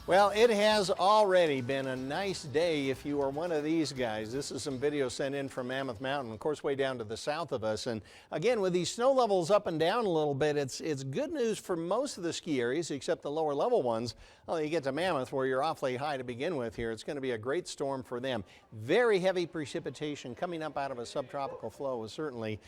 Well, it has already been a nice day if you are one of these guys. This is some video sent in from Mammoth Mountain, of course, way down to the south of us. And again, with these snow levels up and down a little bit, it's good news for most of the ski areas, except the lower level ones. Well, you get to Mammoth, where you're awfully high to begin with here. It's going to be a great storm for them. Very heavy precipitation coming up out of a subtropical flow is certainly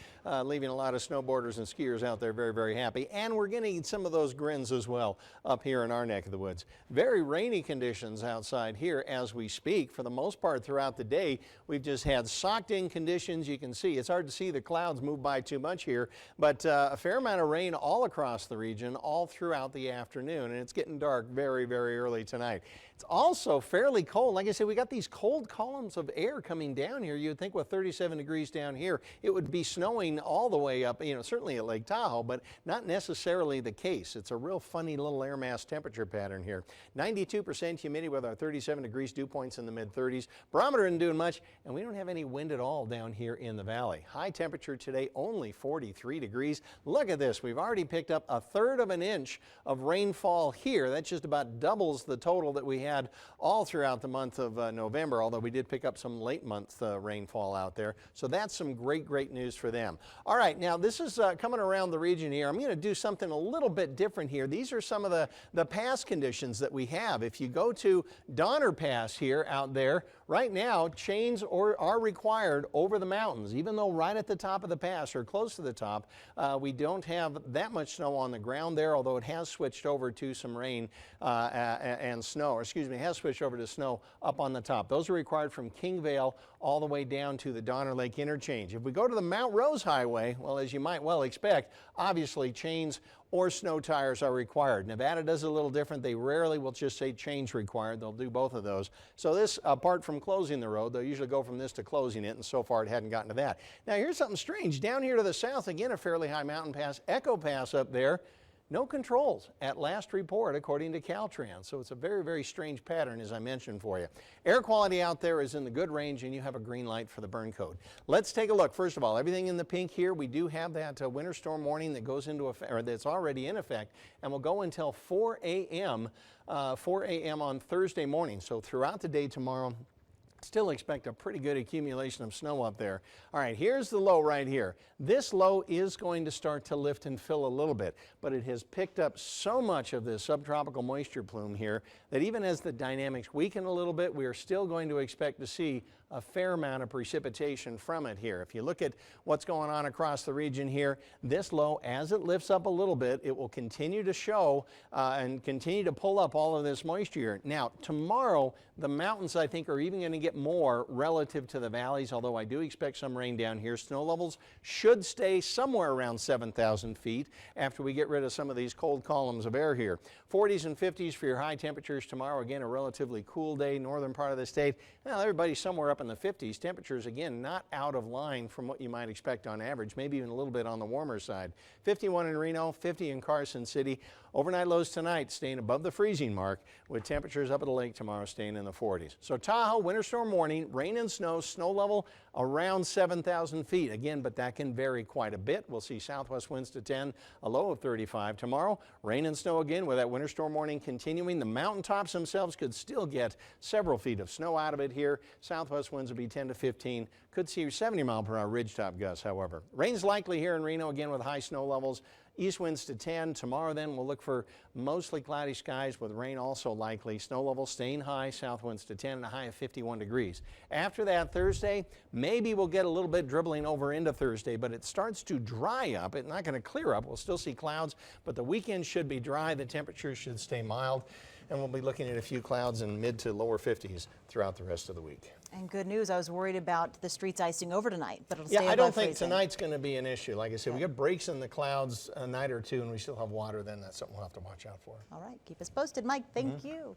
leaving a lot of snowboarders and skiers out there very, very happy. And we're getting some of those grins as well up here in our neck of the woods. Very rainy conditions outside here as we speak. For the most part throughout the day, we've just had socked in conditions. You can see it's hard to see the clouds move by too much here, but a fair amount of rain all across the region all throughout the afternoon, and it's getting dark very, very early tonight. It's also fairly cold. Like I said, we got these cold columns of air coming down here. You'd think with 37 degrees down here, it would be snowing all the way up, certainly at Lake Tahoe, but not necessarily the case. It's a real funny little air mass temperature pattern here. 92% humidity with our 37 degrees, dew points in the mid-30s. Barometer isn't doing much, and we don't have any wind at all down here in the valley. High temperature today, only 43 degrees. Look at this. We've already picked up 1/3 of an inch of rainfall here. That's just about doubles the total that we had all throughout the month of November, although we did pick up some late month rainfall out there. So that's some great news for them. All right, now this is coming around the region here. I'm going to do something a little bit different here. These are some of the pass conditions that we have. If you go to Donner Pass here out there, right now chains are required over the mountains, even though right at the top of the pass or close to the top, we don't have that much snow on the ground there, although it has switched over to some rain and snow, or excuse me, has switched over to snow up on the top. Those are required from King Vale all the way down to the Donner Lake interchange. If we go to the Mount Rose Highway, well, as you might well expect, obviously chains or snow tires are required. Nevada does it a little different. They rarely will just say chains required. They'll do both of those. So this, apart from closing the road, they'll usually go from this to closing it, and so far it hadn't gotten to that. Now here's something strange. Down here to the south, again, a fairly high mountain pass, Echo Pass up there. No controls at last report, according to Caltrans. So it's a very strange pattern, as I mentioned for you. Air quality out there is in the good range, and you have a green light for the burn code. Let's take a look. First of all, everything in the pink here, we do have that winter storm warning that goes into effect, or that's already in effect, and will go until 4 a.m. On Thursday morning. So throughout the day tomorrow, still expect a pretty good accumulation of snow up there. All right, here's the low right here. This low is going to start to lift and fill a little bit, but it has picked up so much of this subtropical moisture plume here that even as the dynamics weaken a little bit, we are still going to expect to see a fair amount of precipitation from it here. If you look at what's going on across the region here, this low, as it lifts up a little bit, it will continue to show and continue to pull up all of this moisture. Now, tomorrow, the mountains, I think, are even going to get more relative to the valleys, although I do expect some rain down here. Snow levels should stay somewhere around 7,000 feet after we get rid of some of these cold columns of air here. 40s and 50s for your high temperatures tomorrow. Again, a relatively cool day, northern part of the state. Well, everybody's somewhere up in the 50s. Temperatures, again, not out of line from what you might expect on average, maybe even a little bit on the warmer side. 51 in Reno, 50 in Carson City. Overnight lows tonight staying above the freezing mark, with temperatures up at the lake tomorrow staying in the 40s. So Tahoe, winter storm warning, rain and snow level around 7,000 feet. Again, but that can vary quite a bit. We'll see southwest winds to 10, a low of 35. Tomorrow, rain and snow again with that winter storm warning continuing. The mountaintops themselves could still get several feet of snow out of it here. Southwest winds will be 10 to 15. Could see 70-mile-per-hour ridgetop gusts, however. Rain's likely here in Reno again with high snow levels. East winds to 10. Tomorrow then we'll look for mostly cloudy skies with rain also likely. Snow levels staying high, south winds to 10 and a high of 51 degrees. After that Thursday, maybe we'll get a little bit dribbling over into Thursday, but it starts to dry up. It's not going to clear up. We'll still see clouds, but the weekend should be dry. The temperatures should stay mild, and we'll be looking at a few clouds in mid to lower 50s throughout the rest of the week. And good news, I was worried about the streets icing over tonight, but it'll stay above I don't think freezing. tonight's going to be an issue. Like I said, we get breaks in the clouds a night or two, and we still have water. Then that's something we'll have to watch out for. All right, keep us posted, Mike. Thank you.